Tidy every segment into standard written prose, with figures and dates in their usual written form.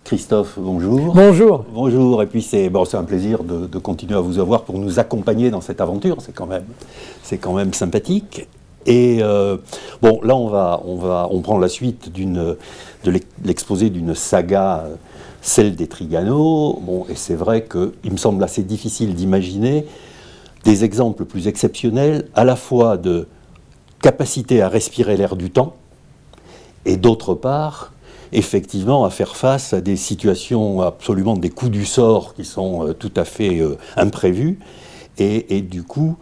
Christophe, bonjour. Bonjour. Bonjour, et puis c'est un plaisir de continuer à vous avoir pour nous accompagner dans cette aventure, c'est quand même sympathique. Et là on prend la suite de l'exposé d'une saga, celle des Trigano. Et c'est vrai qu'il me semble assez difficile d'imaginer des exemples plus exceptionnels, à la fois de capacité à respirer l'air du temps, et d'autre part, effectivement, à faire face à des situations absolument des coups du sort qui sont tout à fait imprévus. Et du coup,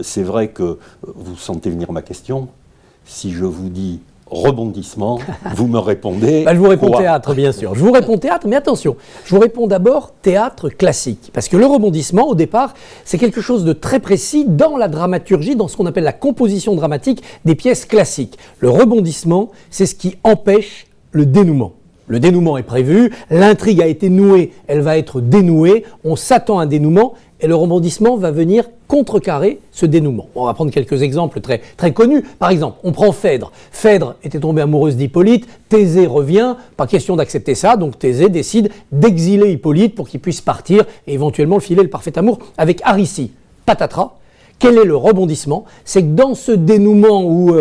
c'est vrai que vous sentez venir ma question. Si je vous dis rebondissement, vous me répondez... Je vous réponds théâtre, bien sûr. Je vous réponds théâtre, mais attention, je vous réponds d'abord théâtre classique. Parce que le rebondissement, au départ, c'est quelque chose de très précis dans la dramaturgie, dans ce qu'on appelle la composition dramatique des pièces classiques. Le rebondissement, c'est ce qui empêche le dénouement. Le dénouement est prévu, l'intrigue a été nouée, elle va être dénouée, on s'attend à un dénouement et le rebondissement va venir contrecarrer ce dénouement. On va prendre quelques exemples très, très connus. Par exemple, on prend Phèdre. Phèdre était tombée amoureuse d'Hippolyte, Thésée revient, pas question d'accepter ça, donc Thésée décide d'exiler Hippolyte pour qu'il puisse partir et éventuellement filer le parfait amour avec Aricie. Patatras. Quel est le rebondissement? C'est que dans ce dénouement où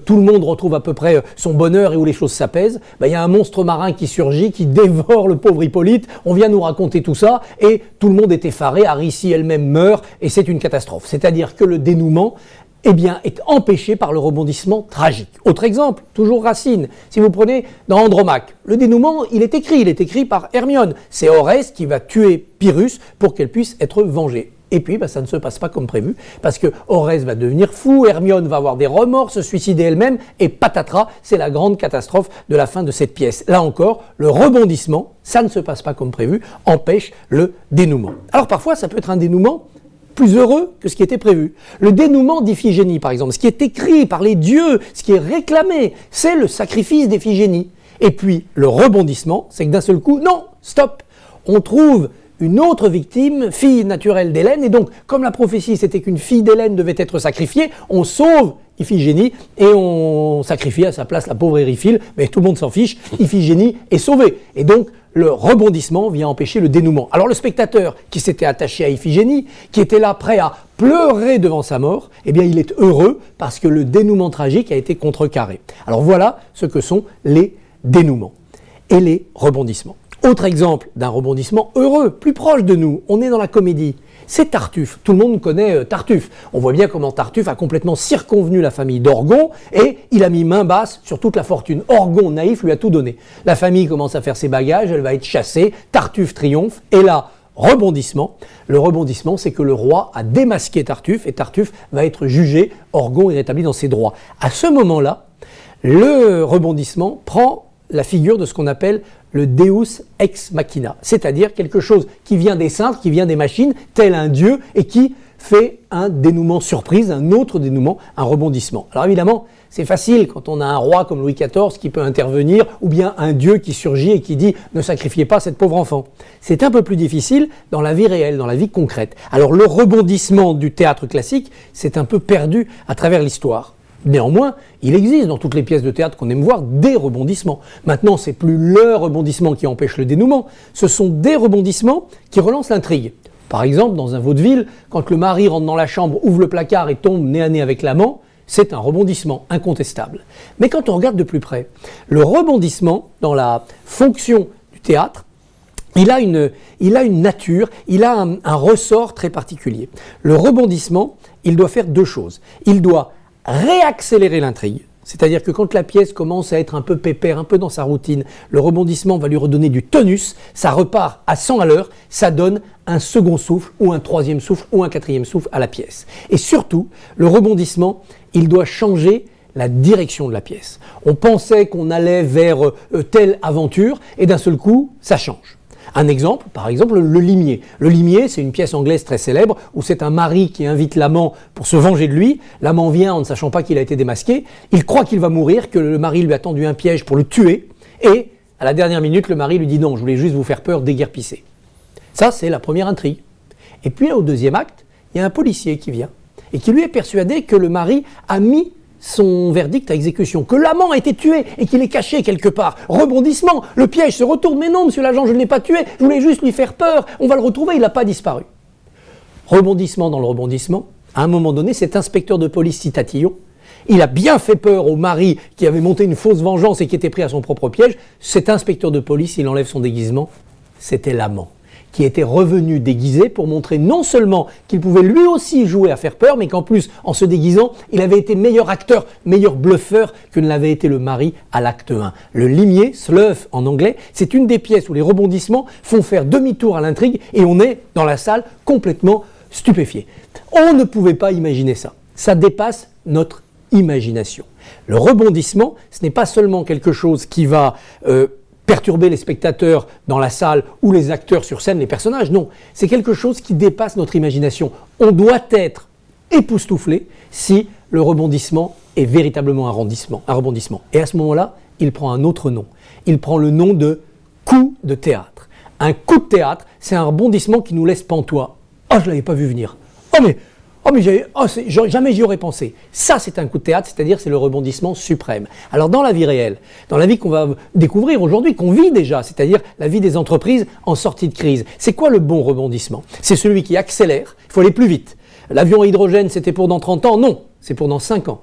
tout le monde retrouve à peu près son bonheur et où les choses s'apaisent, il y a un monstre marin qui surgit, qui dévore le pauvre Hippolyte. On vient nous raconter tout ça et tout le monde est effaré. Aricie elle-même meurt et c'est une catastrophe. C'est-à-dire que le dénouement est empêché par le rebondissement tragique. Autre exemple, toujours Racine. Si vous prenez dans Andromaque, le dénouement, il est écrit par Hermione. C'est Oreste qui va tuer Pyrrhus pour qu'elle puisse être vengée. Et puis, ça ne se passe pas comme prévu, parce que Oreste va devenir fou, Hermione va avoir des remords, se suicider elle-même, et patatras, c'est la grande catastrophe de la fin de cette pièce. Là encore, le rebondissement, ça ne se passe pas comme prévu, empêche le dénouement. Alors parfois, ça peut être un dénouement plus heureux que ce qui était prévu. Le dénouement d'Iphigénie, par exemple, ce qui est écrit par les dieux, ce qui est réclamé, c'est le sacrifice d'Iphigénie. Et puis, le rebondissement, c'est que d'un seul coup, non, stop, on trouve une autre victime, fille naturelle d'Hélène, et donc, comme la prophétie c'était qu'une fille d'Hélène devait être sacrifiée, on sauve Iphigénie et on sacrifie à sa place la pauvre Éryphile, mais tout le monde s'en fiche, Iphigénie est sauvée. Et donc, le rebondissement vient empêcher le dénouement. Alors le spectateur qui s'était attaché à Iphigénie, qui était là prêt à pleurer devant sa mort, eh bien il est heureux parce que le dénouement tragique a été contrecarré. Alors voilà ce que sont les dénouements et les rebondissements. Autre exemple d'un rebondissement heureux, plus proche de nous, on est dans la comédie. C'est Tartuffe. Tout le monde connaît Tartuffe. On voit bien comment Tartuffe a complètement circonvenu la famille d'Orgon et il a mis main basse sur toute la fortune. Orgon, naïf, lui a tout donné. La famille commence à faire ses bagages, elle va être chassée, Tartuffe triomphe et là, rebondissement. Le rebondissement, c'est que le roi a démasqué Tartuffe et Tartuffe va être jugé. Orgon est rétabli dans ses droits. À ce moment-là, le rebondissement prend la figure de ce qu'on appelle le Deus ex machina, c'est-à-dire quelque chose qui vient des cintres, qui vient des machines, tel un dieu, et qui fait un dénouement surprise, un autre dénouement, un rebondissement. Alors évidemment, c'est facile quand on a un roi comme Louis XIV qui peut intervenir, ou bien un dieu qui surgit et qui dit « ne sacrifiez pas cette pauvre enfant ». C'est un peu plus difficile dans la vie réelle, dans la vie concrète. Alors le rebondissement du théâtre classique, c'est un peu perdu à travers l'histoire. Néanmoins, il existe dans toutes les pièces de théâtre qu'on aime voir des rebondissements. Maintenant, c'est plus le rebondissement qui empêche le dénouement, ce sont des rebondissements qui relancent l'intrigue. Par exemple, dans un vaudeville, quand le mari rentre dans la chambre, ouvre le placard et tombe nez à nez avec l'amant, c'est un rebondissement incontestable. Mais quand on regarde de plus près, le rebondissement, dans la fonction du théâtre, il a une nature, il a un ressort très particulier. Le rebondissement, il doit faire deux choses. Il doit réaccélérer l'intrigue, c'est-à-dire que quand la pièce commence à être un peu pépère, un peu dans sa routine, le rebondissement va lui redonner du tonus, ça repart à 100 à l'heure, ça donne un second souffle ou un troisième souffle ou un quatrième souffle à la pièce. Et surtout, le rebondissement, il doit changer la direction de la pièce. On pensait qu'on allait vers telle aventure et d'un seul coup, ça change. Un exemple, par exemple, le Limier. Le Limier, c'est une pièce anglaise très célèbre où c'est un mari qui invite l'amant pour se venger de lui. L'amant vient en ne sachant pas qu'il a été démasqué. Il croit qu'il va mourir, que le mari lui a tendu un piège pour le tuer. Et à la dernière minute, le mari lui dit « Non, je voulais juste vous faire peur, déguerpissez ». Ça, c'est la première intrigue. Et puis, au deuxième acte, il y a un policier qui vient et qui lui est persuadé que le mari a mis son verdict à exécution, que l'amant a été tué et qu'il est caché quelque part. Rebondissement, le piège se retourne, mais non, monsieur l'agent, je ne l'ai pas tué, je voulais juste lui faire peur, on va le retrouver, il n'a pas disparu. Rebondissement dans le rebondissement, à un moment donné, cet inspecteur de police Citatillon, il a bien fait peur au mari qui avait monté une fausse vengeance et qui était pris à son propre piège. Cet inspecteur de police, il enlève son déguisement, c'était l'amant, qui était revenu déguisé pour montrer non seulement qu'il pouvait lui aussi jouer à faire peur, mais qu'en plus, en se déguisant, il avait été meilleur acteur, meilleur bluffeur que ne l'avait été le mari à l'acte 1. Le limier, slough en anglais, c'est une des pièces où les rebondissements font faire demi-tour à l'intrigue et on est dans la salle complètement stupéfié. On ne pouvait pas imaginer ça. Ça dépasse notre imagination. Le rebondissement, ce n'est pas seulement quelque chose qui va perturber les spectateurs dans la salle ou les acteurs sur scène, les personnages, non. C'est quelque chose qui dépasse notre imagination. On doit être époustouflé si le rebondissement est véritablement un rebondissement. Et à ce moment-là, il prend un autre nom. Il prend le nom de coup de théâtre. Un coup de théâtre, c'est un rebondissement qui nous laisse pantois. « Oh, je ne l'avais pas vu venir. Jamais j'y aurais pensé. » Ça, c'est un coup de théâtre, c'est-à-dire c'est le rebondissement suprême. Alors dans la vie réelle, dans la vie qu'on va découvrir aujourd'hui, qu'on vit déjà, c'est-à-dire la vie des entreprises en sortie de crise, c'est quoi le bon rebondissement? C'est celui qui accélère, il faut aller plus vite. L'avion à hydrogène, c'était pour dans 30 ans? Non, c'est pour dans 5 ans.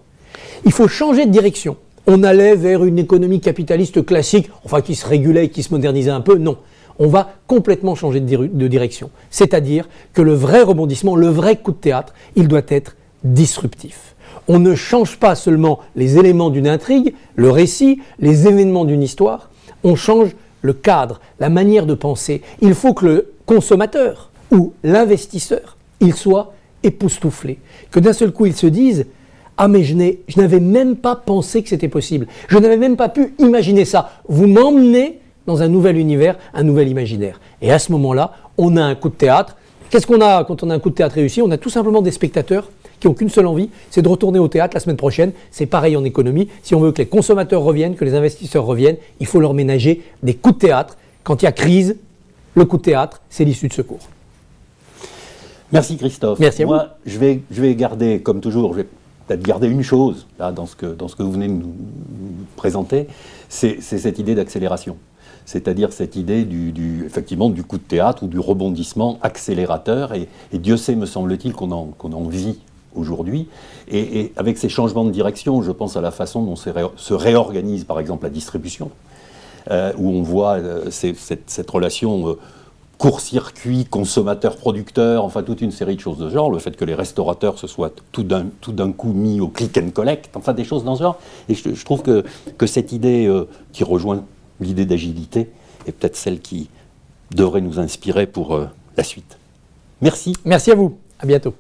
Il faut changer de direction. On allait vers une économie capitaliste classique, enfin qui se régulait et qui se modernisait un peu? Non. On va complètement changer de direction. C'est-à-dire que le vrai rebondissement, le vrai coup de théâtre, il doit être disruptif. On ne change pas seulement les éléments d'une intrigue, le récit, les événements d'une histoire, on change le cadre, la manière de penser. Il faut que le consommateur ou l'investisseur, il soit époustouflé. Que d'un seul coup, il se dise « Ah mais je n'avais même pas pensé que c'était possible. Je n'avais même pas pu imaginer ça. Vous m'emmenez dans un nouvel univers, un nouvel imaginaire. » Et à ce moment-là, on a un coup de théâtre. Qu'est-ce qu'on a quand on a un coup de théâtre réussi? On a tout simplement des spectateurs qui n'ont qu'une seule envie, c'est de retourner au théâtre la semaine prochaine. C'est pareil en économie. Si on veut que les consommateurs reviennent, que les investisseurs reviennent, il faut leur ménager des coups de théâtre. Quand il y a crise, le coup de théâtre, c'est l'issue de secours. Merci Christophe. Merci à vous. Moi, je vais garder, comme toujours, je vais peut-être garder une chose là, dans ce que vous venez de nous présenter, c'est cette idée d'accélération. C'est-à-dire cette idée effectivement du coup de théâtre ou du rebondissement accélérateur. Et Dieu sait, me semble-t-il, qu'on en vit aujourd'hui. Et avec ces changements de direction, je pense à la façon dont se réorganise, par exemple, la distribution, où on voit cette relation court-circuit, consommateur-producteur, enfin toute une série de choses de ce genre, le fait que les restaurateurs se soient tout d'un coup mis au click and collect, enfin des choses dans ce genre. Et je trouve que cette idée qui rejoint l'idée d'agilité est peut-être celle qui devrait nous inspirer pour la suite. Merci. Merci à vous. À bientôt.